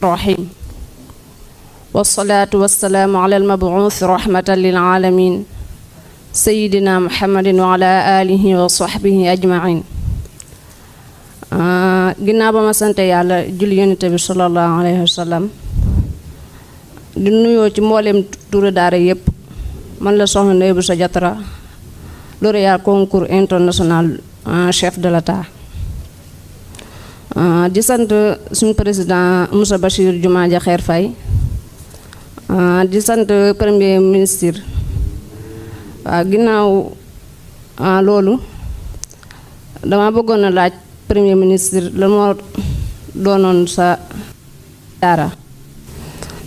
الرحيم والصلاة والسلام على المبعوث رحمة للعالمين سيدنا محمد وعلى آله وصحبه أجمعين ginnaaw ba ma sant yàlla julli yonent bi sallallahu alayhi wa sallam di nuyoo ci mboolem turu daara yépp man la soxna Ndeye Bousso Diatara lauréat concours international chef de l'État di sant suñu président Moussa Bachir Diomaye Diakhar Faye di sant premier ministre ginnaaw loolu dama bëggoon a laaj premier ministre lan moo doonoon sa daara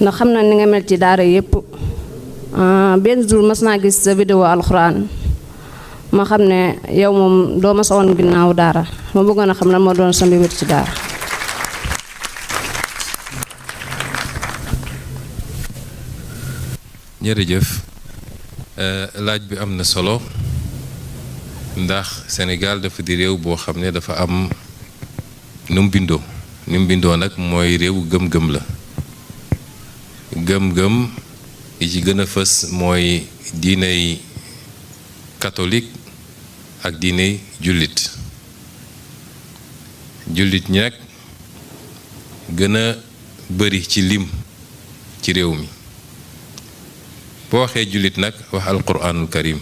ndax xam na ni nga mel ci daara yépp benn jour mas naa gis sa vidéo alxuraan ma xam ne yow moom doo ma sa woon ginnaaw daara ma bëggoon a xam lan moo doon sa mbir ci daara. jërëjëf laaj bi am na solo ndax Sénégal dafa di réew boo xam ne dafa am nu mu bindoo nag mooy réew gëm-gëm la gëm-gëm yi ci gën a fës mooy diiney catholique ak diiney jullit ñi nag gën a bari ci lim ci réew mi boo waxee jullit nag wax alquranul karim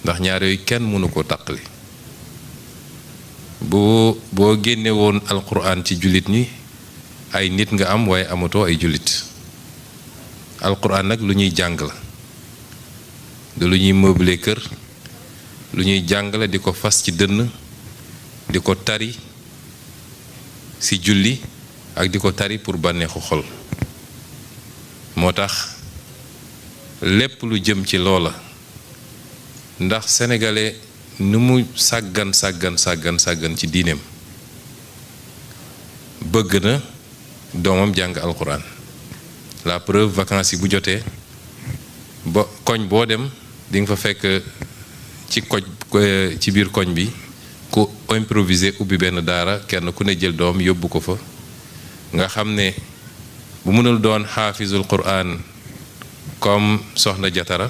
ndax ñaar yooyu kenn mënu ko taqali boo génne woon alquran ci jullit ñi ay nit nga am waaye amatoo ay jullit alquran nag lu ñuy jàng la du lu ñuy meubler kër lu ñuy jàng la di ko fas ci dënn di ko tari ci julli ak di ko tari pour bànneexu xol moo tax lépp lu jëm ci loola ndax sénégalais nu mu sàggan ci diineem bëgg na doomam jàng alxuraan la preuve vacances yi bu jotee ba koñ boo dem di nga fa fekk ci biir koñ bi ku improviser ubbi benn daara kenn ku ne jël doom yóbbu ko fa nga xam ne bu mënul doon xaafizul quraan comme soxna Diatara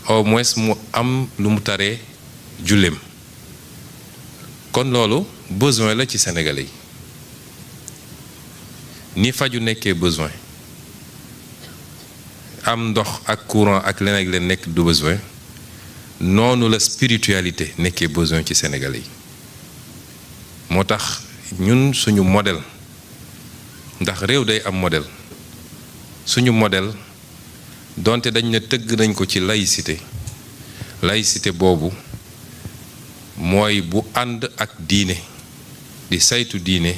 au moins mu am lu mu taree julleem kon loolu besoin la ci Sénégalais yi ni faju nekkee besoin am ndox ak courant ak leneen ak leen nekk du besoin noonu la spiritualité nekkee besoin ci Sénégalais yi moo tax ñun suñu modèle ndax réew day am modèle suñu modèle donte dañ ne tëgg nañ ko ci laïcité boobu mooy bu ànd ak diine di saytu diine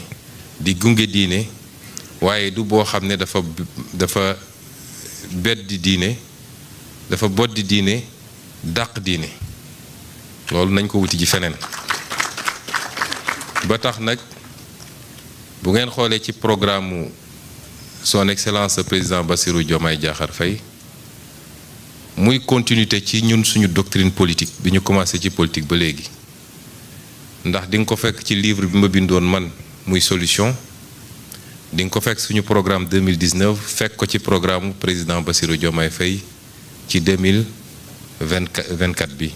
di gunge diine waaye du boo xam ne dafa beddi diine dafa boddi diine dàq diine loolu nañ ko wuti ji feneen ba tax nag bu ngeen xoolee ci programme son excellence président Bassirou Diomaye Diakhar Faye muy continuité ci ñun suñu doctrine politique bi ñu commencé ci politique ba léegi ndax di nga ko fekk ci livre bi ma bindoon man muy solution di nga ko fekk suñu programme 2019 fekk ko ci programme président Bassirou Diomaye Faye ci 2024 bi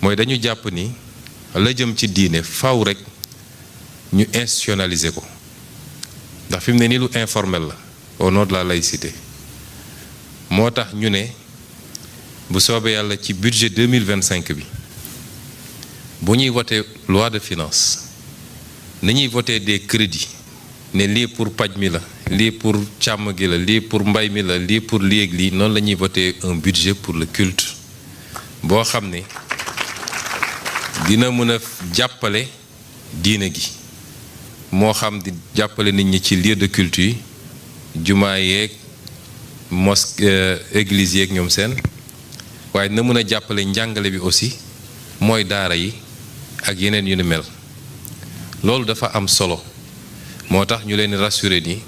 mooy dañu jàpp ni la jëm ci diine faw rek ñu institutionnaliser ko ndax fi mu ne nii lu informel la au nom de la laïcité moo tax ñu ne bu soobee yàlla ci budget 2025 bi bu ñuy voté loi de finance nañuy voté des crédits ne lii pour paj mi la lii pour càmm gi la lii pour mbay mi la lii pour lii ak lii noonu la ñuy voté un budget pour le culte boo xam ne dina mën a jàppale diine gi moo xam di jàppale nit ñi ci lieu de culte yi jumaa yeeg mosquée église yeeg ñoom seen waaye na mën a jàppale njàngale bi aussi mooy daara yi ak yeneen yu ni mel loolu dafa am solo moo tax ñu leen rassurer ni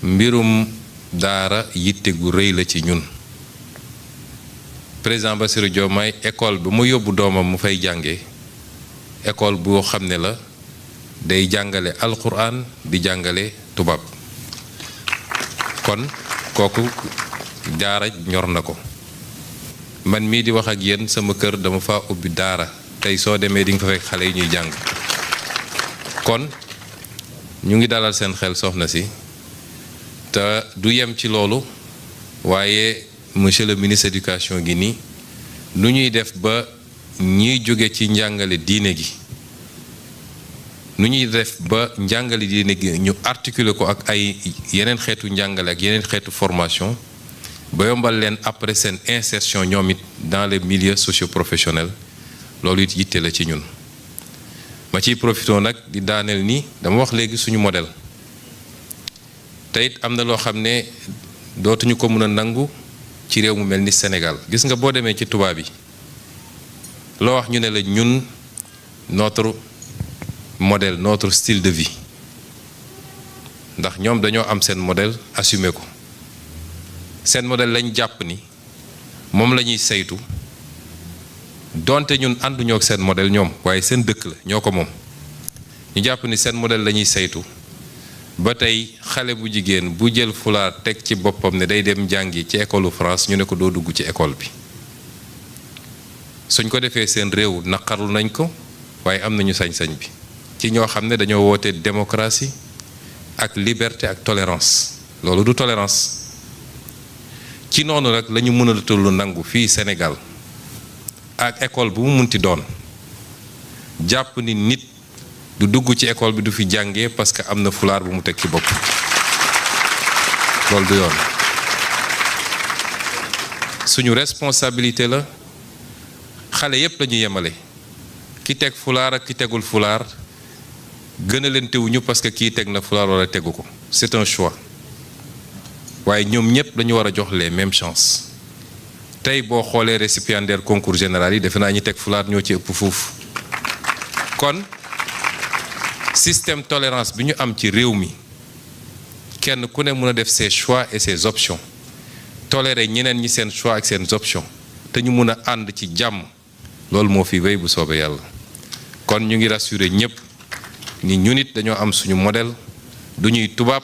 mbirum daara yitte gu rëy la ci ñun président Bassirou Diomaye école bi mu yóbbu doomam mu fay jànge école boo xam ne la day jàngale alquran di jàngale tubaab kon kooku daara ñor na ko. man mii di wax ak yéen sama kër dama fa ubbi daara tey soo demee di nga fa fekk xale yi ñuy jàng kon ñu ngi dalal seen xel soxna si te du yem ci loolu waaye monsieur le ministre éducation gi nii nu ñuy def ba ñiy jóge ci njàngale diine gi nu ñuy def ba njàngale diine gi ñu articuler ko ak ay yeneen xeetu njàngale ak yeneen xeetu formation ba yombal leen après seen insertion ñoom it dans les milieux socio-professionnels loolu it yitte la ci ñun. ma ciy profité nag di daaneel nii dama wax léegi suñu modèle te it am na loo xam ne dootuñu ko mën a nangu ci réew mu mel ni Sénégal. gis nga boo demee ci tubaab yi loo wax ñu ne la ñun notre modèle notre style de vie ndax ñoom dañoo am seen modèle assumé ko. seen modèle lañ jàpp ni moom la ñuy saytu donte ñun ànduñoo ak seen modèle ñoom waaye seen dëkk la ñoo ko moom ñu jàpp ni seen modèle la ñuy saytu ba tey xale bu jigéen bu jël fulaar teg ci boppam ne day dem jàngi ci école France ñu ne ko doo dugg ci école bi suñ ko defee seen réew naqarlu nañ ko waaye am nañu sañ-sañ bi ci ñoo xam ne dañoo woote démocratie ak liberté ak tolérance loolu du tolérance. ci noonu rek la ñu mën a tollu nangu fii Sénégal ak école bu mu munti doon jàpp ni nit du dugg ci école bi du fi jàngee parce que am na fulaar bu mu teg ci bopp loolu du yoon. suñu responsabilité la xale yépp la ñu yemale ki teg fulaar ak ki tegul fulaar gën a leen tewuñu parce que kii teg na fulaar wala tegu ko c'est un choix. waaye ñoom ñëpp dañu war a jox les mêmes chances tey boo xoolee récipiendaire concours général yi defe naa ñi teg fulaar ñoo ci ëpp fuuf kon système tolérance bi ñu am ci réew mi kenn ku ne mën a def ses choix et ses options tolérer ñeneen ñi seen choix ak seen options te ñu mën a ànd ci jàmm loolu moo fi wéy bu soobee yàlla. kon ñu ngi rassurer ñëpp ni ñu nit dañoo am suñu modèle du ñuy tubaab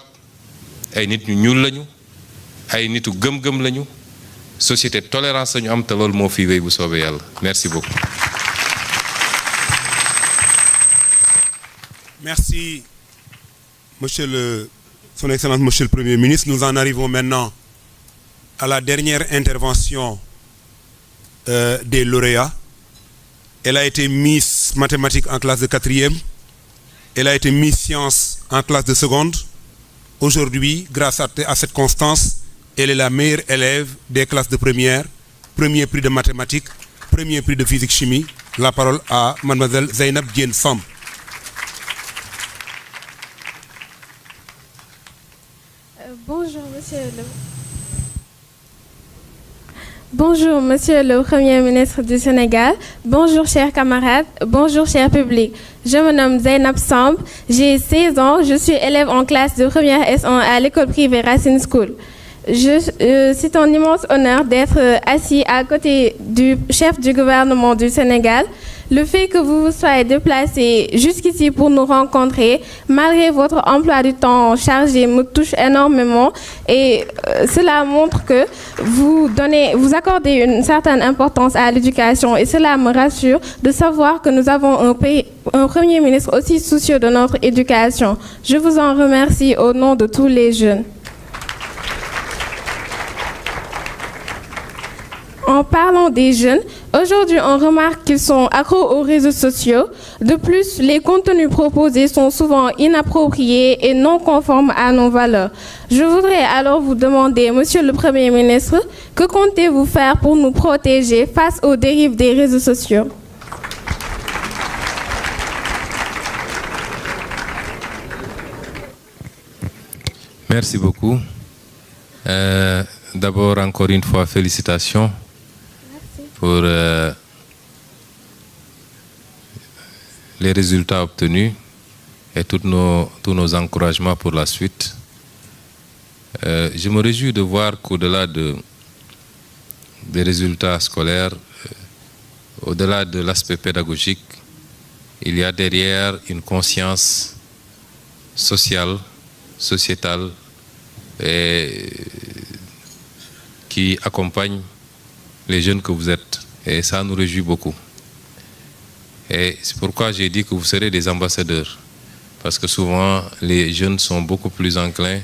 ay nit ñu ñuul lañu. ay nitu gëm-gëm lañu société tolérance lañu am te loolu moo fi wéy bu soobee yàlla merci beaucoup. Merci son excellence monsieur le Premier ministre. Nous en arrivons maintenant à la dernière intervention des lauréats. Elle a été Miss mathématiques en classe de 4e. Elle a été Miss sciences en classe de seconde. Aujourd'hui, grâce à cette constance, elle est la meilleure élève des classes de première, premier prix de mathématiques, premier prix de physique-chimie. La parole à mademoiselle Zainab Diène Samb. Bonjour, monsieur le Premier ministre du Sénégal. Bonjour, chers camarades. Bonjour, cher public. Je me nomme Zainab Samb. J'ai 16 ans. Je suis élève en classe de première S1 à l'école privée Racine School. C'est un immense honneur d'être assis à côté du chef du gouvernement du Sénégal. Le fait que vous vous soyez déplacé jusqu'ici pour nous rencontrer, malgré votre emploi du temps chargé, me touche énormément et cela montre que vous accordez une certaine importance à l'éducation et cela me rassure de savoir que nous avons un Premier ministre aussi soucieux de notre éducation. Je vous en remercie au nom de tous les jeunes. En parlant des jeunes, aujourd'hui on remarque qu'ils sont accros aux réseaux sociaux. De plus, les contenus proposés sont souvent inappropriés et non conformes à nos valeurs. Je voudrais alors vous demander, monsieur le Premier ministre, que comptez-vous faire pour nous protéger face aux dérives des réseaux sociaux? Merci beaucoup. D'abord, encore une fois, félicitations. Pour les résultats obtenus et tous nos encouragements pour la suite. Je me réjouis de voir qu'au-delà des résultats scolaires, au-delà de l'aspect pédagogique, il y a derrière une conscience sociale, sociétale, et qui accompagne les jeunes que vous êtes. Et ça nous réjouit beaucoup. Et c'est pourquoi j'ai dit que vous serez des ambassadeurs. Parce que souvent, les jeunes sont beaucoup plus enclins,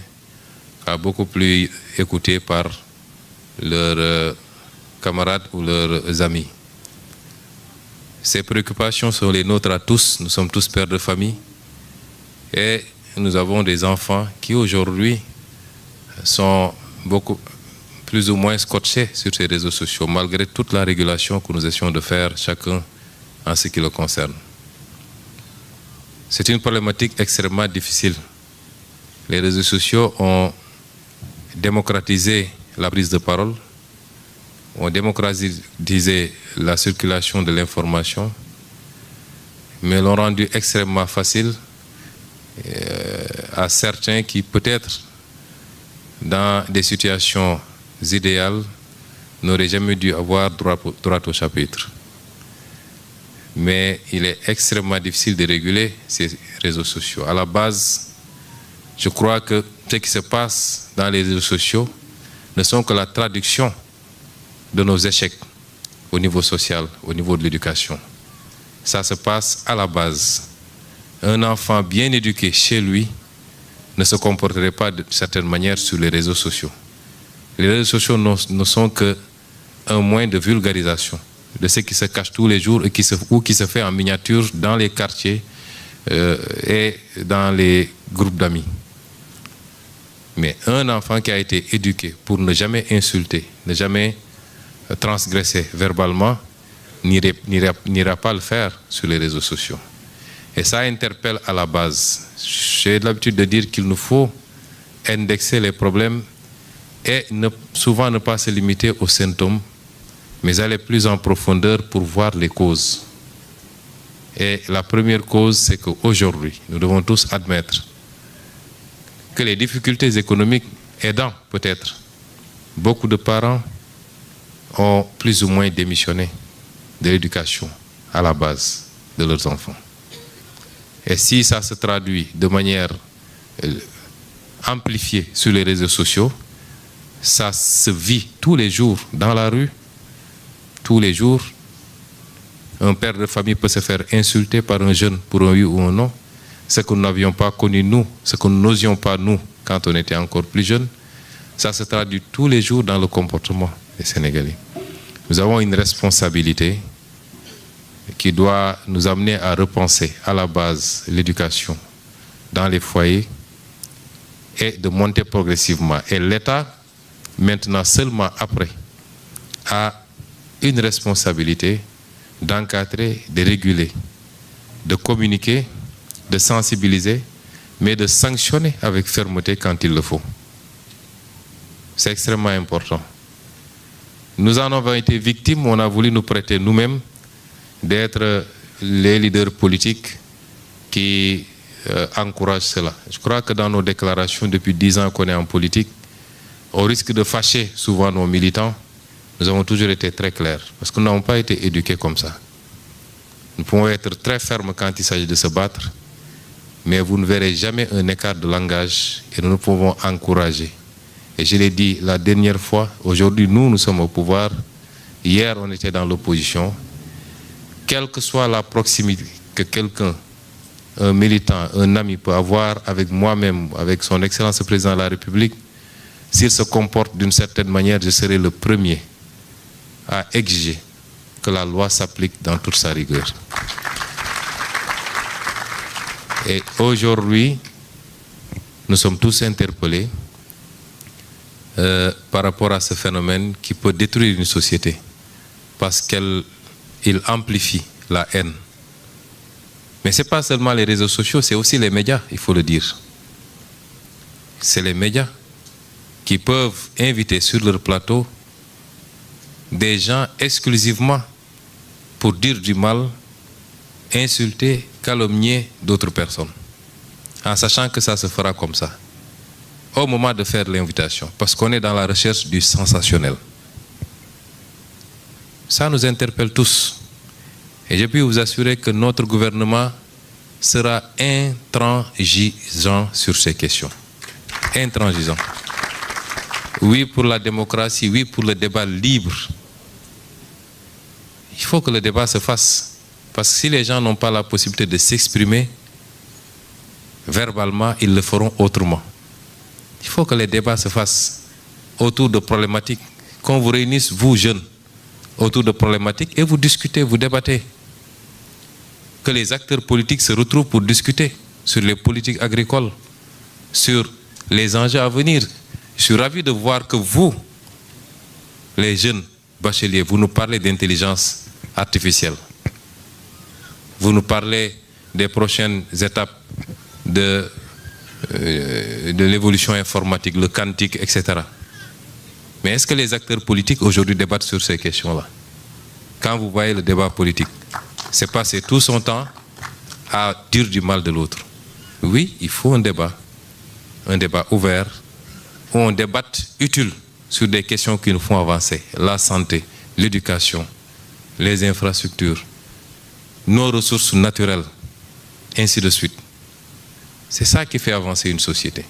à beaucoup plus écoutés par leurs camarades ou leurs amis. Ces préoccupations sont les nôtres à tous. Nous sommes tous pères de famille. Et nous avons des enfants qui aujourd'hui sont beaucoup plus ou moins scotchés sur ces réseaux sociaux, malgré toute la régulation que nous essayons de faire chacun en ce qui le concerne. C'est une problématique extrêmement difficile. Les réseaux sociaux ont démocratisé la prise de parole, ont démocratisé la circulation de l'information, mais l'ont rendu extrêmement facile à certains qui, peut-être, dans des situations idéales, n'auraient jamais dû avoir droit au chapitre. Mais il est extrêmement difficile de réguler ces réseaux sociaux. À la base, je crois que ce qui se passe dans les réseaux sociaux ne sont que la traduction de nos échecs au niveau social, au niveau de l'éducation. Ça se passe à la base. Un enfant bien éduqué chez lui ne se comporterait pas de certaine manière sur les réseaux sociaux. Les réseaux sociaux ne sont qu'un moyen de vulgarisation de ce qui se cache tous les jours et qui se fait en miniature dans les quartiers et dans les groupes d'amis. Mais un enfant qui a été éduqué pour ne jamais insulter, ne jamais transgresser verbalement, n'ira pas le faire sur les réseaux sociaux. Et ça interpelle à la base. J'ai l'habitude de dire qu'il nous faut indexer les problèmes et souvent ne pas se limiter aux symptômes, mais aller plus en profondeur pour voir les causes. Et la première cause, c'est qu'aujourd'hui, nous devons tous admettre que les difficultés économiques aidant peut-être, beaucoup de parents ont plus ou moins démissionné de l'éducation à la base de leurs enfants. Et si ça se traduit de manière amplifiée sur les réseaux sociaux, ça se vit tous les jours dans la rue. Tous les jours, un père de famille peut se faire insulter par un jeune pour un oui ou un non. Ce que nous n'avions pas connu nous, ce que nous n'osions pas nous quand on était encore plus jeunes, ça se traduit tous les jours dans le comportement des Sénégalais. Nous avons une responsabilité qui doit nous amener à repenser à la base l'éducation dans les foyers et de monter progressivement. Et l'État, maintenant seulement après, a une responsabilité d'encadrer, de réguler, de communiquer, de sensibiliser, mais de sanctionner avec fermeté quand il le faut. C'est extrêmement important. Nous en avons été victimes, on a voulu nous prêter nous-mêmes d'être les leaders politiques qui encouragent cela. Je crois que dans nos déclarations, depuis 10 ans qu'on est en politique, au risque de fâcher souvent nos militants, nous avons toujours été très clairs, parce que nous n'avons pas été éduqués comme ça. Nous pouvons être très fermes quand il s'agit de se battre, mais vous ne verrez jamais un écart de langage et nous ne pouvons encourager. Et je l'ai dit la dernière fois, aujourd'hui nous sommes au pouvoir, hier on était dans l'opposition. Quelle que soit la proximité que quelqu'un, un militant, un ami peut avoir avec moi-même, avec son Excellence le Président de la République, s'il se comporte d'une certaine manière, je serai le premier à exiger que la loi s'applique dans toute sa rigueur. Et aujourd'hui, nous sommes tous interpellés par rapport à ce phénomène qui peut détruire une société parce qu'il amplifie la haine. Mais ce n'est pas seulement les réseaux sociaux, c'est aussi les médias, il faut le dire. C'est les médias qui peuvent inviter sur leur plateau des gens exclusivement pour dire du mal, insulter, calomnier d'autres personnes, en sachant que ça se fera comme ça, au moment de faire l'invitation, parce qu'on est dans la recherche du sensationnel. Ça nous interpelle tous. Et je peux vous assurer que notre gouvernement sera intransigeant sur ces questions. Intransigeant. Oui pour la démocratie, oui pour le débat libre. Il faut que le débat se fasse. Parce que si les gens n'ont pas la possibilité de s'exprimer verbalement, ils le feront autrement. Il faut que les débats se fassent autour de problématiques. Qu'on vous réunisse, vous jeunes, autour de problématiques et vous discutez, vous débattez. Que les acteurs politiques se retrouvent pour discuter sur les politiques agricoles, sur les enjeux à venir. Je suis ravi de voir que vous, les jeunes bacheliers, vous nous parlez d'intelligence artificielle. Vous nous parlez des prochaines étapes de l'évolution informatique, le quantique, etc. Mais est-ce que les acteurs politiques aujourd'hui débattent sur ces questions-là? Quand vous voyez le débat politique, c'est passer tout son temps à dire du mal de l'autre. Oui, il faut un débat ouvert, où on débatte utile sur des questions qui nous font avancer. La santé, l'éducation, les infrastructures, nos ressources naturelles, ainsi de suite. C'est ça qui fait avancer une société.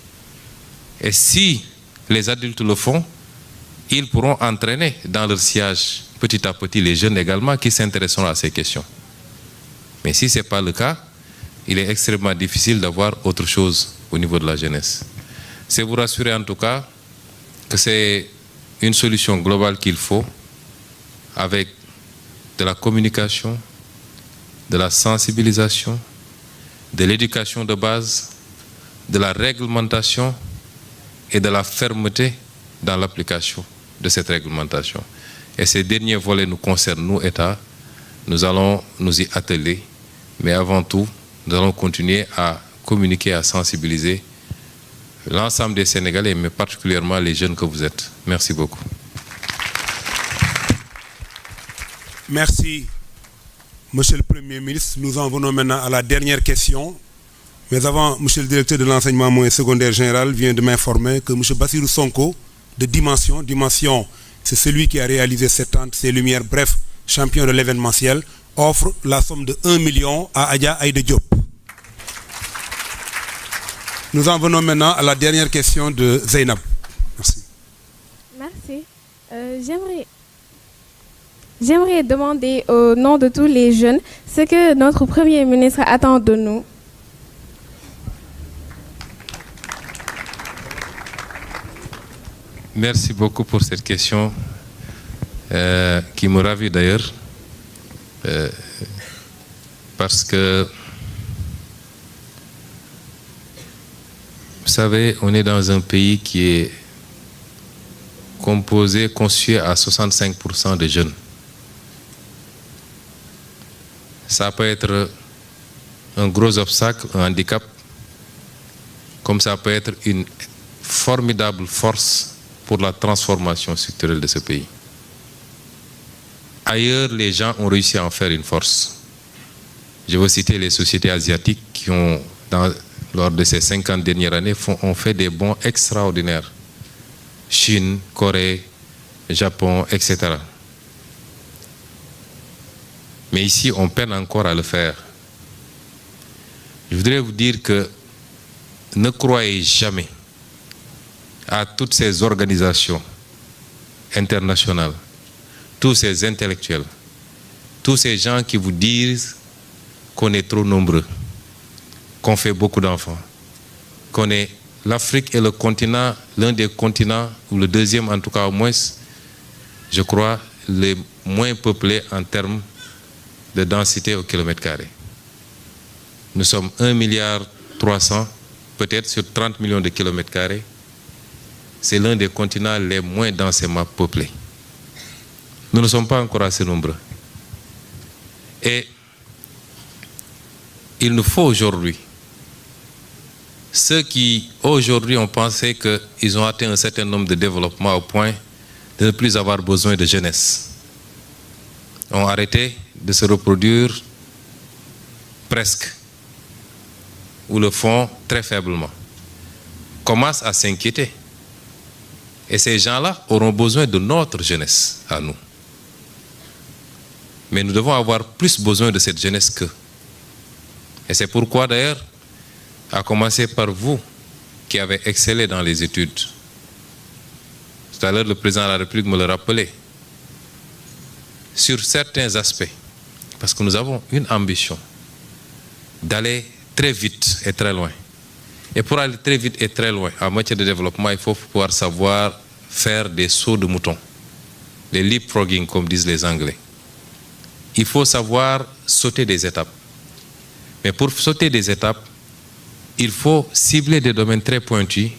Et si les adultes le font, ils pourront entraîner dans leur sillage petit à petit les jeunes également qui s'intéresseront à ces questions. Mais si ce n'est pas le cas, il est extrêmement difficile d'avoir autre chose au niveau de la jeunesse. C'est vous rassurer en tout cas que c'est une solution globale qu'il faut avec de la communication, de la sensibilisation, de l'éducation de base, de la réglementation et de la fermeté dans l'application de cette réglementation. Et ces derniers volets nous concernent, nous, États. Nous allons nous y atteler, mais avant tout, nous allons continuer à communiquer, à sensibiliser l'ensemble des Sénégalais, mais particulièrement les jeunes que vous êtes. Merci beaucoup. Merci, Monsieur le Premier ministre. Nous en venons maintenant à la dernière question. Mais avant, Monsieur le directeur de l'enseignement moyen secondaire général vient de m'informer que Monsieur Bassirou Sonko, de Dimension, c'est celui qui a réalisé cette tente, ses lumières, bref, champion de l'événementiel, offre la somme de 1 million à Adja Aïda Diop. Nous en venons maintenant à la dernière question de Zeynab. Merci. Merci. J'aimerais demander au nom de tous les jeunes ce que notre Premier ministre attend de nous. Merci beaucoup pour cette question qui me ravit d'ailleurs parce que vous savez, on est dans un pays qui est constitué à 65% de jeunes. Ça peut être un gros obstacle, un handicap, comme ça peut être une formidable force pour la transformation structurelle de ce pays. Ailleurs, les gens ont réussi à en faire une force. Je veux citer les sociétés asiatiques qui ont, lors de ces 50 dernières années, ont fait des bonds extraordinaires. Chine, Corée, Japon, etc. Mais ici, on peine encore à le faire. Je voudrais vous dire que ne croyez jamais à toutes ces organisations internationales, tous ces intellectuels, tous ces gens qui vous disent qu'on est trop nombreux, qu'on fait beaucoup d'enfants, qu'on est... L'Afrique est le continent, l'un des continents, ou le deuxième en tout cas au moins, je crois, les moins peuplés en termes de densité au kilomètre carré. Nous sommes 1,3 milliard, peut-être sur 30 millions de kilomètres carrés. C'est l'un des continents les moins densément peuplés. Nous ne sommes pas encore assez nombreux. Et il nous faut aujourd'hui, ceux qui aujourd'hui ont pensé qu'ils ont atteint un certain nombre de développements au point de ne plus avoir besoin de jeunesse, ont arrêté de se reproduire presque, ou le font très faiblement, commencent à s'inquiéter. Et ces gens-là auront besoin de notre jeunesse à nous. Mais nous devons avoir plus besoin de cette jeunesse qu'eux. Et c'est pourquoi d'ailleurs, à commencer par vous qui avez excellé dans les études. Tout à l'heure, le président de la République me le rappelait. Sur certains aspects, parce que nous avons une ambition d'aller très vite et très loin. Et pour aller très vite et très loin, en matière de développement, il faut pouvoir savoir faire des sauts de mouton. Les leapfrogging, comme disent les Anglais. Il faut savoir sauter des étapes. Mais pour sauter des étapes, il faut cibler des domaines très pointus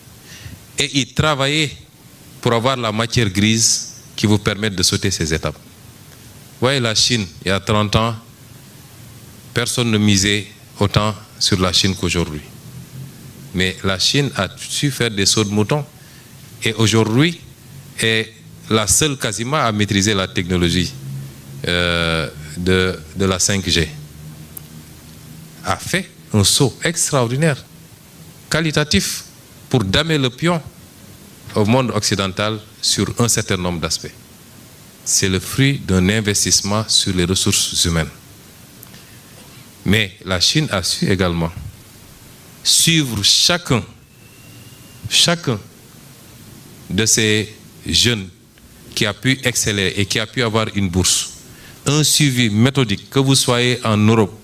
et y travailler pour avoir la matière grise qui vous permette de sauter ces étapes. Vous voyez, la Chine, il y a 30 ans, personne ne misait autant sur la Chine qu'aujourd'hui. Mais la Chine a su faire des sauts de mouton et aujourd'hui est la seule quasiment à maîtriser la technologie de la 5G. A fait un saut extraordinaire, qualitatif, pour damer le pion au monde occidental sur un certain nombre d'aspects. C'est le fruit d'un investissement sur les ressources humaines. Mais la Chine a su également suivre chacun de ces jeunes qui a pu exceller et qui a pu avoir une bourse. Un suivi méthodique, que vous soyez en Europe,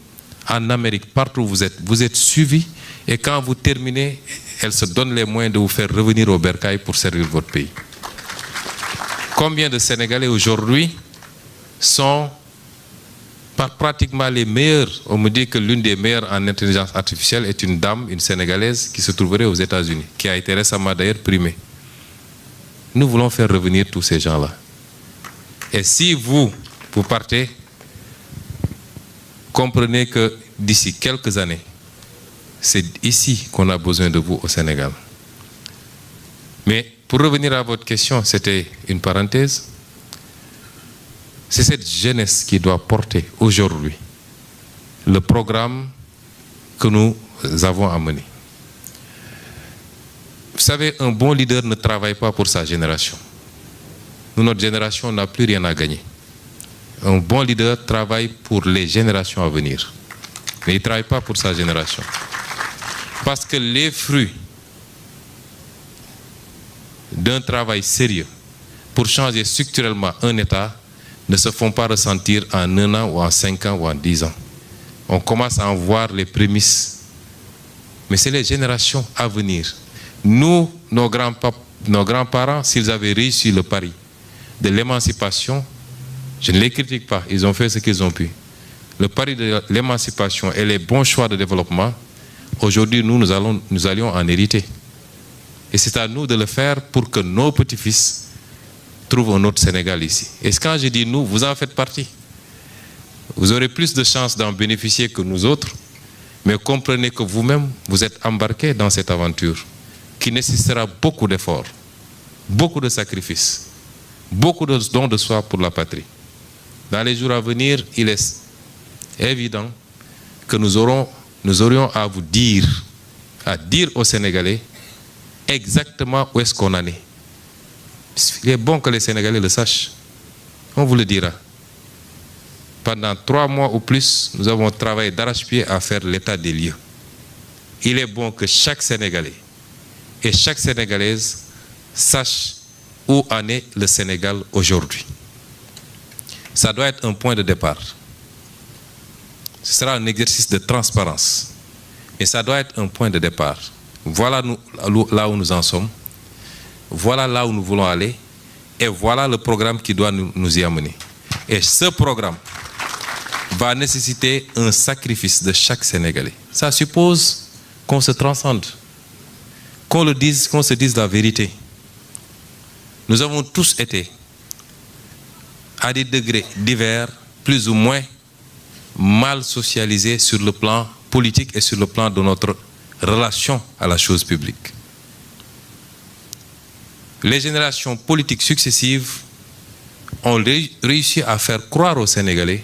en Amérique, partout où vous êtes suivi et quand vous terminez, elle se donne les moyens de vous faire revenir au bercail pour servir votre pays. Combien de Sénégalais aujourd'hui sont pratiquement les meilleurs? On me dit que l'une des meilleures en intelligence artificielle est une dame, une Sénégalaise qui se trouverait aux États-Unis, qui a été récemment d'ailleurs primée. Nous voulons faire revenir tous ces gens-là. Et si vous partez, comprenez que d'ici quelques années, c'est ici qu'on a besoin de vous au Sénégal. Mais pour revenir à votre question, c'était une parenthèse. C'est cette jeunesse qui doit porter aujourd'hui le programme que nous avons amené. Vous savez, un bon leader ne travaille pas pour sa génération. Nous, notre génération n'a plus rien à gagner. Un bon leader travaille pour les générations à venir. Mais il ne travaille pas pour sa génération. Parce que les fruits d'un travail sérieux pour changer structurellement un État ne se font pas ressentir en 1 an ou en 5 ans ou en 10 ans. On commence à en voir les prémices. Mais c'est les générations à venir. Nous, nos grands-parents, s'ils avaient réussi le pari de l'émancipation, je ne les critique pas, ils ont fait ce qu'ils ont pu. Le pari de l'émancipation et les bons choix de développement, aujourd'hui, nous allions en hériter. Et c'est à nous de le faire pour que nos petits-fils trouvent un autre Sénégal ici. Et quand je dis nous, vous en faites partie. Vous aurez plus de chances d'en bénéficier que nous autres, mais comprenez que vous-même, vous êtes embarqués dans cette aventure qui nécessitera beaucoup d'efforts, beaucoup de sacrifices, beaucoup de dons de soi pour la patrie. Dans les jours à venir, il est évident que nous aurions à vous dire aux Sénégalais exactement où est-ce qu'on en est. Il est bon que les Sénégalais le sachent. On vous le dira. Pendant 3 mois ou plus, nous avons travaillé d'arrache-pied à faire l'état des lieux. Il est bon que chaque Sénégalais et chaque Sénégalaise sache où en est le Sénégal aujourd'hui. Ça doit être un point de départ. Ce sera un exercice de transparence. Et ça doit être un point de départ. Voilà là où nous en sommes. Voilà là où nous voulons aller. Et voilà le programme qui doit nous y amener. Et ce programme va nécessiter un sacrifice de chaque Sénégalais. Ça suppose qu'on se transcende. Qu'on se dise la vérité. Nous avons tous été, à des degrés divers, plus ou moins mal socialisés sur le plan politique et sur le plan de notre relation à la chose publique. Les générations politiques successives ont réussi à faire croire aux Sénégalais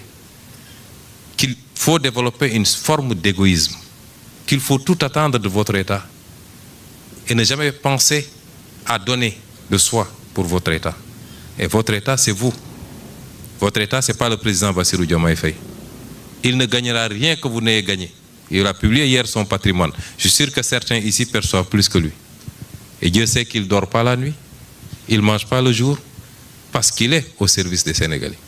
qu'il faut développer une forme d'égoïsme, qu'il faut tout attendre de votre État et ne jamais penser à donner de soi pour votre État. Et votre État, c'est vous. Votre État, ce n'est pas le président Bassirou Diomaye Faye. Il ne gagnera rien que vous n'ayez gagné. Il a publié hier son patrimoine. Je suis sûr que certains ici perçoivent plus que lui. Et Dieu sait qu'il ne dort pas la nuit, il ne mange pas le jour, parce qu'il est au service des Sénégalais.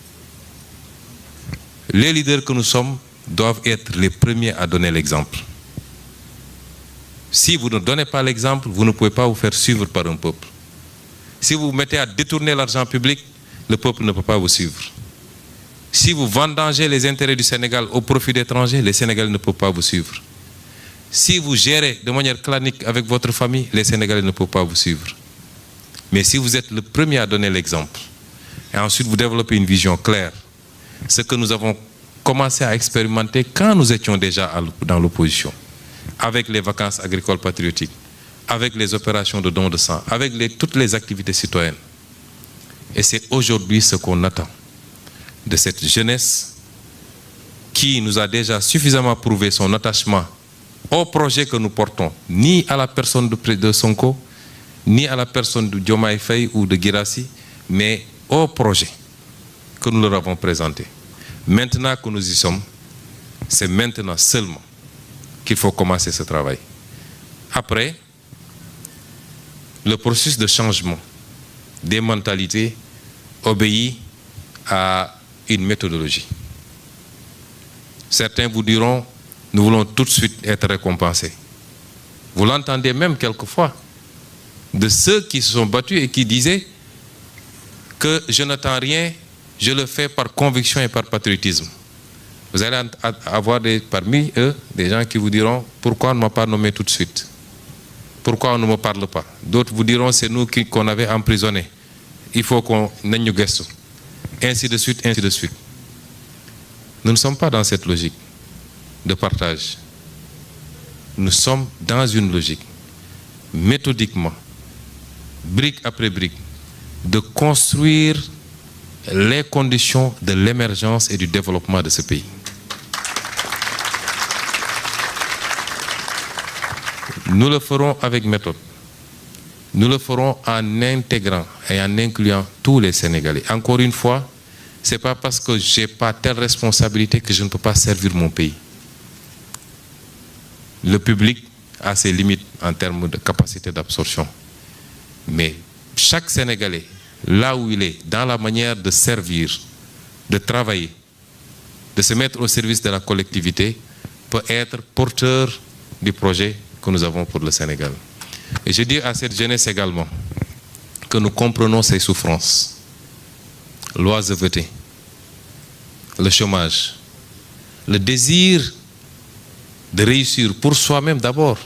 Les leaders que nous sommes doivent être les premiers à donner l'exemple. Si vous ne donnez pas l'exemple, vous ne pouvez pas vous faire suivre par un peuple. Si vous vous mettez à détourner l'argent public, le peuple ne peut pas vous suivre. Si vous vendangez les intérêts du Sénégal au profit d'étrangers, les Sénégalais ne peuvent pas vous suivre. Si vous gérez de manière clanique avec votre famille, les Sénégalais ne peuvent pas vous suivre. Mais si vous êtes le premier à donner l'exemple, et ensuite vous développez une vision claire, ce que nous avons commencé à expérimenter quand nous étions déjà dans l'opposition, avec les vacances agricoles patriotiques, avec les opérations de don de sang, avec toutes les activités citoyennes. Et c'est aujourd'hui ce qu'on attend de cette jeunesse qui nous a déjà suffisamment prouvé son attachement au projet que nous portons, ni à la personne de Sonko, ni à la personne de Diomaye Faye ou de Guirassy, mais au projet que nous leur avons présenté. Maintenant que nous y sommes, c'est maintenant seulement qu'il faut commencer ce travail. Après, le processus de changement des mentalités obéit à une méthodologie. Certains vous diront, nous voulons tout de suite être récompensés. Vous l'entendez même quelquefois de ceux qui se sont battus et qui disaient que je n'attends rien, je le fais par conviction et par patriotisme. Vous allez avoir parmi eux des gens qui vous diront pourquoi on ne m'a pas nommé tout de suite, pourquoi on ne me parle pas. D'autres vous diront c'est nous qu'on avait emprisonnés, il faut qu'on n'aille nous guesso. Ainsi de suite, ainsi de suite. Nous ne sommes pas dans cette logique de partage. Nous sommes dans une logique, méthodiquement, brique après brique, de construire les conditions de l'émergence et du développement de ce pays. Nous le ferons avec méthode. Nous le ferons en intégrant et en incluant tous les Sénégalais. Encore une fois, ce n'est pas parce que je n'ai pas telle responsabilité que je ne peux pas servir mon pays. Le public a ses limites en termes de capacité d'absorption. Mais chaque Sénégalais, là où il est, dans la manière de servir, de travailler, de se mettre au service de la collectivité, peut être porteur du projet que nous avons pour le Sénégal. Et je dis à cette jeunesse également que nous comprenons ses souffrances. L'oisiveté, le chômage, le désir de réussir pour soi-même d'abord.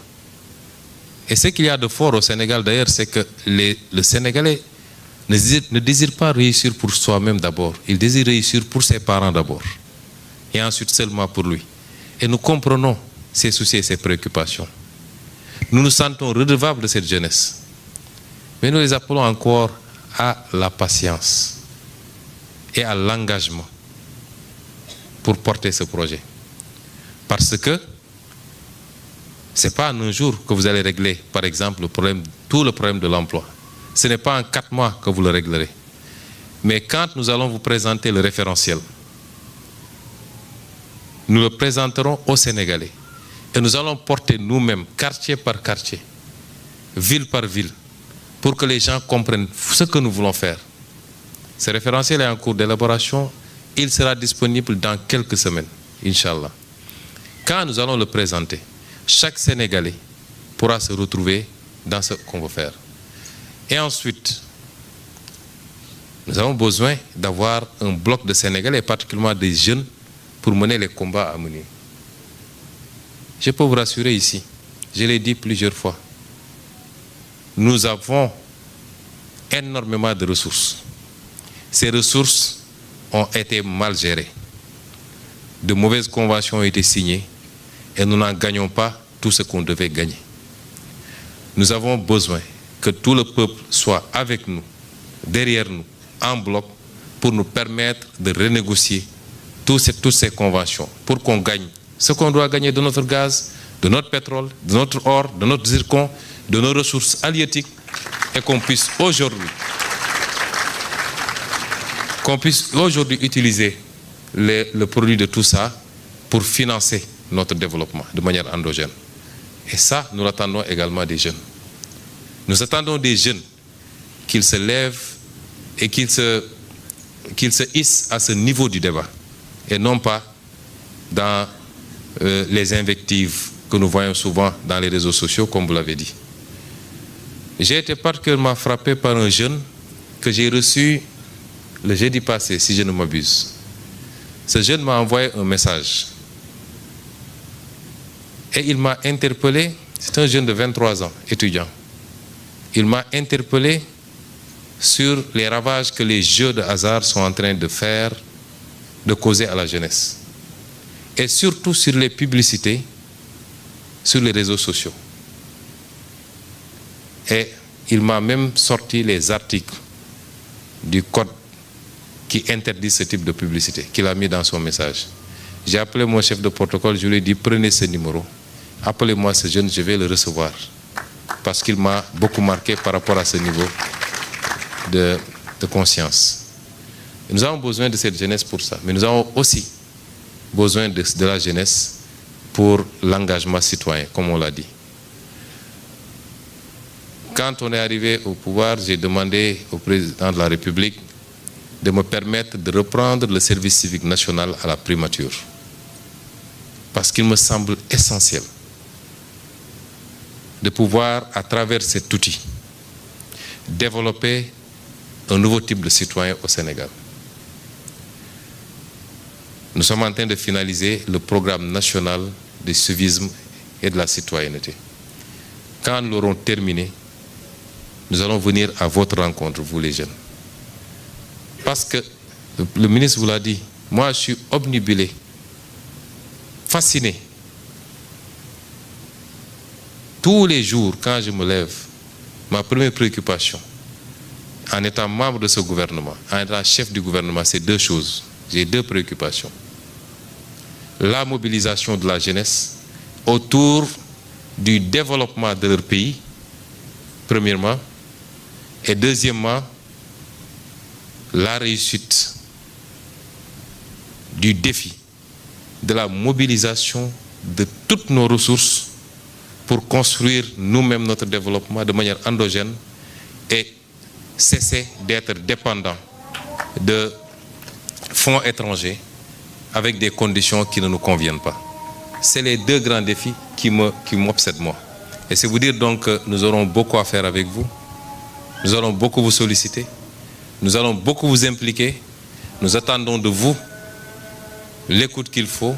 Et ce qu'il y a de fort au Sénégal d'ailleurs, c'est que le Sénégalais ne désire pas réussir pour soi-même d'abord. Il désire réussir pour ses parents d'abord. Et ensuite seulement pour lui. Et nous comprenons ses soucis et ses préoccupations. Nous nous sentons redevables de cette jeunesse. Mais nous les appelons encore à la patience et à l'engagement pour porter ce projet. Parce que ce n'est pas en un jour que vous allez régler, par exemple, tout le problème de l'emploi. Ce n'est pas en 4 mois que vous le réglerez. Mais quand nous allons vous présenter le référentiel, nous le présenterons aux Sénégalais. Et nous allons porter nous-mêmes, quartier par quartier, ville par ville, pour que les gens comprennent ce que nous voulons faire. Ce référentiel est en cours d'élaboration. Il sera disponible dans quelques semaines, Inch'Allah. Quand nous allons le présenter, chaque Sénégalais pourra se retrouver dans ce qu'on veut faire. Et ensuite, nous avons besoin d'avoir un bloc de Sénégalais, particulièrement des jeunes, pour mener les combats à mener. Je peux vous rassurer ici, je l'ai dit plusieurs fois, nous avons énormément de ressources. Ces ressources ont été mal gérées. De mauvaises conventions ont été signées et nous n'en gagnons pas tout ce qu'on devait gagner. Nous avons besoin que tout le peuple soit avec nous, derrière nous, en bloc, pour nous permettre de renégocier toutes ces conventions, pour qu'on gagne ce qu'on doit gagner de notre gaz, de notre pétrole, de notre or, de notre zircon, de nos ressources halieutiques, et qu'on puisse aujourd'hui qu'on puisse aujourd'hui utiliser le produit de tout ça pour financer notre développement de manière endogène. Et ça, nous l'attendons également des jeunes. Nous attendons des jeunes qu'ils se lèvent et qu'ils se hissent à ce niveau du débat et non pas dans les invectives que nous voyons souvent dans les réseaux sociaux, comme vous l'avez dit. J'ai été particulièrement frappé par un jeune que j'ai reçu le jeudi passé, si je ne m'abuse. Ce jeune m'a envoyé un message. Et il m'a interpellé, c'est un jeune de 23 ans, étudiant. Il m'a interpellé sur les ravages que les jeux de hasard sont en train de faire, de causer à la jeunesse. Et surtout sur les publicités, sur les réseaux sociaux. Et il m'a même sorti les articles du code qui interdit ce type de publicité, qu'il a mis dans son message. J'ai appelé mon chef de protocole, je lui ai dit, prenez ce numéro, appelez-moi ce jeune, je vais le recevoir. Parce qu'il m'a beaucoup marqué par rapport à ce niveau de conscience. Et nous avons besoin de cette jeunesse pour ça, mais nous avons aussi besoin de la jeunesse pour l'engagement citoyen, comme on l'a dit. Quand on est arrivé au pouvoir, j'ai demandé au président de la République de me permettre de reprendre le service civique national à la primature. Parce qu'il me semble essentiel de pouvoir, à travers cet outil, développer un nouveau type de citoyen au Sénégal. Nous sommes en train de finaliser le programme national du civisme et de la citoyenneté. Quand nous l'aurons terminé, nous allons venir à votre rencontre, vous les jeunes. Parce que le ministre vous l'a dit, moi je suis obnubilé, fasciné. Tous les jours, quand je me lève, ma première préoccupation, en étant membre de ce gouvernement, en étant chef du gouvernement, c'est deux choses. J'ai deux préoccupations. La mobilisation de la jeunesse autour du développement de leur pays, premièrement, et deuxièmement, la réussite du défi de la mobilisation de toutes nos ressources pour construire nous-mêmes notre développement de manière endogène et cesser d'être dépendant de fonds étrangers avec des conditions qui ne nous conviennent pas. C'est les deux grands défis qui m'obsèdent moi. Et c'est vous dire donc que nous aurons beaucoup à faire avec vous. Nous allons beaucoup vous solliciter. Nous allons beaucoup vous impliquer. Nous attendons de vous l'écoute qu'il faut.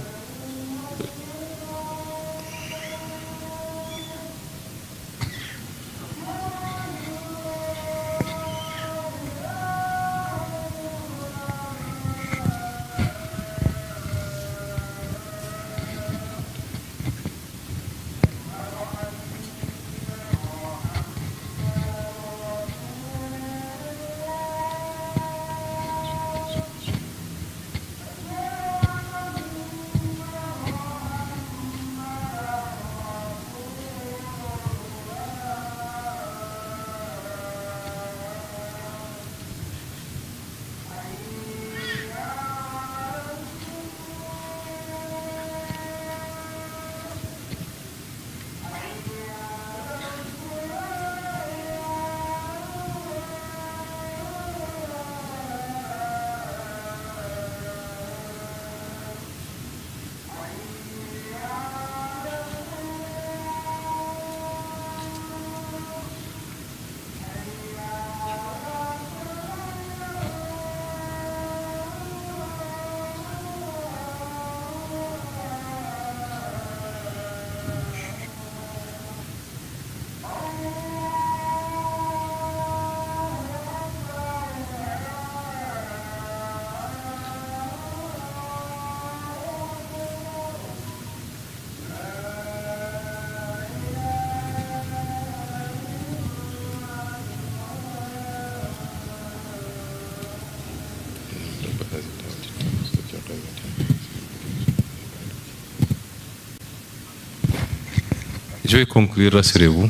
Je vais conclure, rassurez-vous,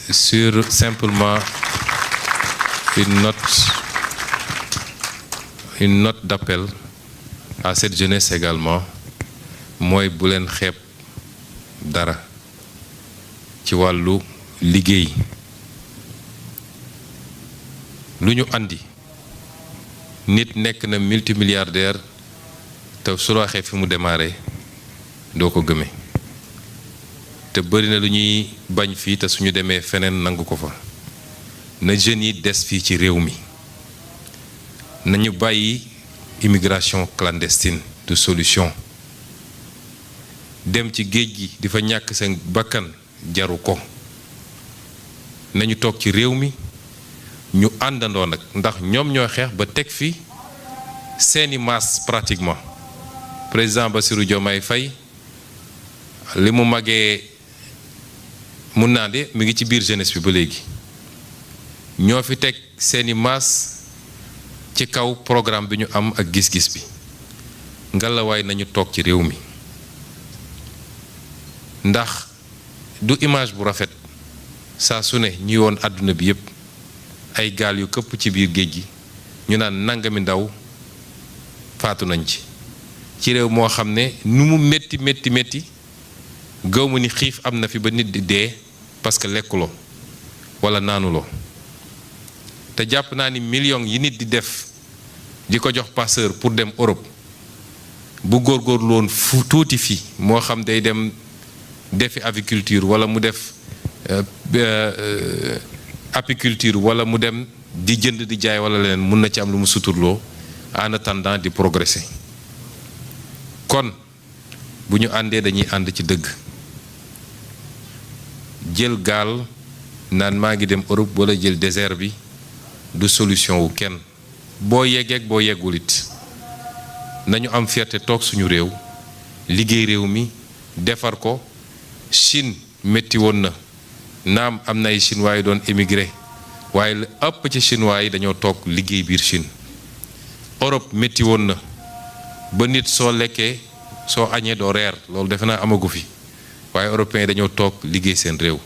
sur simplement une note une note d'appel à cette jeunesse également mooy bu leen xeeb dara ci wàllu liggéey lu ñu andi nit nekk na multimilliardaire te su la waxee fi mu démarré doo ko gëme te bëri na lu ñuy bañ fii te suñu demee feneen nangu ko fa na jeunes yi des fii ci réew mi nañu bàyyi immigration clandestine de solution dem ci géej gi di fa ñàkk seen bakkan jaru ko nañu toog ci réew mi ñu àndandoo nag ndax ñoom ñoo xeex ba teg fi seeni masse pratiquement président Bassirou Diomaye Faye li mu magee mun naa de mi ngi ci biir jeunesse bi ba léegi ñoo fi teg seeni masse ci kaw programme bi ñu am ak gis-gis bi ngalawaay nañu toog ci réew mi ndax du image bu rafet saa su ne ñuy woon àdduna bi yépp ay gaal yu këpp ci biir géej gi ñu naan nangami ndaw faatu nañ ci réew moo xam ne nu mu métti gëw ma ni xiif am na fi ba nit di dee parce que lekkuloo walla naanuloo te jàpp naa ni millions yi nit di def di ko jox passeur pour dem Europe bu góorgóorlu woon fu tuuti fii moo xam day dem defi aviculture walla mu def apiculture walla mu dem di jënd di jaay walla leneen mun na ci am lu mu suturloo en attendant di progresser kon bu ñu àndee dañuy ànd ci dëgg jël gaal naan maa ngi dem Europe walla jël désert bi du solution wu kenn boo yeggeek boo yeggul it nañu am fierté toog suñu réew liggéey réew mi defar ko Chine métti woon na naam am na ay chinois yi doon émigré waaye la ëpp ci chinois yi dañoo toog liggéey biir Chine Europe métti woon na ba nit soo lekkee soo añee doo reer loolu defe naa amagu fi waaye européens yi dañoo toog liggéey seen réew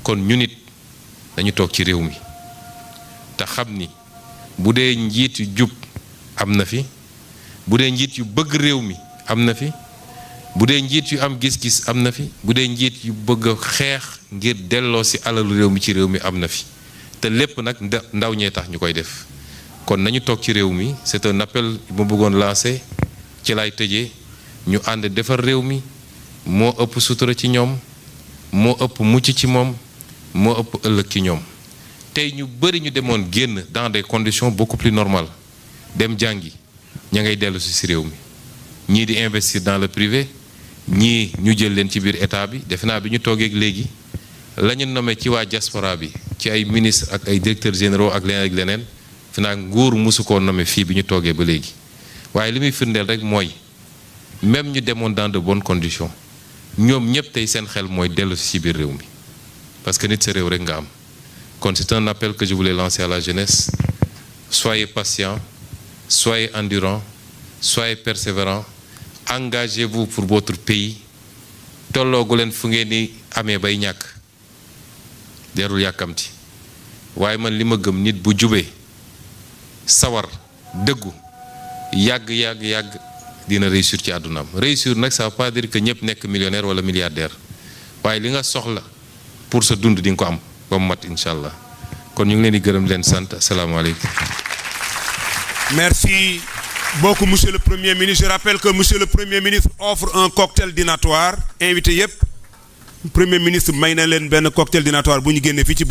kon ñu nit dañu toog ci réew mi te xam ni bu dee njiit yu jub am na fi bu dee njiit yu bëgg réew mi am na fi bu dee njiit yu am gis-gis am na fi bu dee njiit yu bëgg a xeex ngir delloo si alalu réew mi ci réew mi am na fi te lépp nag ndaw ñee tax ñu koy def kon nañu toog ci réew mi c'est un appel bu ma bëggoon lancer ci lay tëjee ñu ànd defar réew mi moo ëpp sutura ci ñoom moo ëpp mucc ci moom moo ëpp ëllëg ci ñoom tey ñu bëri ñu demoon génn dans des conditions beaucoup plus normales dem jàngi ña ngay dellu si réew mi ñii di investir dans le privé ñii ñu jël leen ci biir état bi defe naa bi ñu toogeeg léegi la ñu nommé ci waa diaspora bi ci ay ministres ak ay directeurs généraux ak leneen fi naa nguur mosu koo nommé fii bi ñu toogee ba léegi waaye li muy firndeel rek mooy même ñu demoon dans de bonnes conditions ñoom ñëpp tey seen xel mooy dellu si ci biir réew mi parce que nit sa réew rek nga am kon c'est un appel que je voulais lancer à la jeunesse soyez patients soyez endurants soyez persévérants engagez-vous pour votre pays tolloogu leen fu ngeen ni amee bay ñàkk jarul yàkkamti waaye man li ma gëm nit bu jubee sawar dëggu yàgg dina réussir ci àddunaam réussir nag ça veut pas dire que ñëpp nekk millionnaire wala milliardaire waaye li nga soxla pour sa dund di nga ko am ba mu mat incha allah kon ñu ngi leen di gërëm leen sant asalaamaaleykum. Merci beaucoup, Monsieur le Premier ministre. Je rappelle que Monsieur le Premier ministre offre un cocktail dînatoire invité yëpp Premier ministre may na leen benn cocktail dînatoire bu ñu génnee fii ci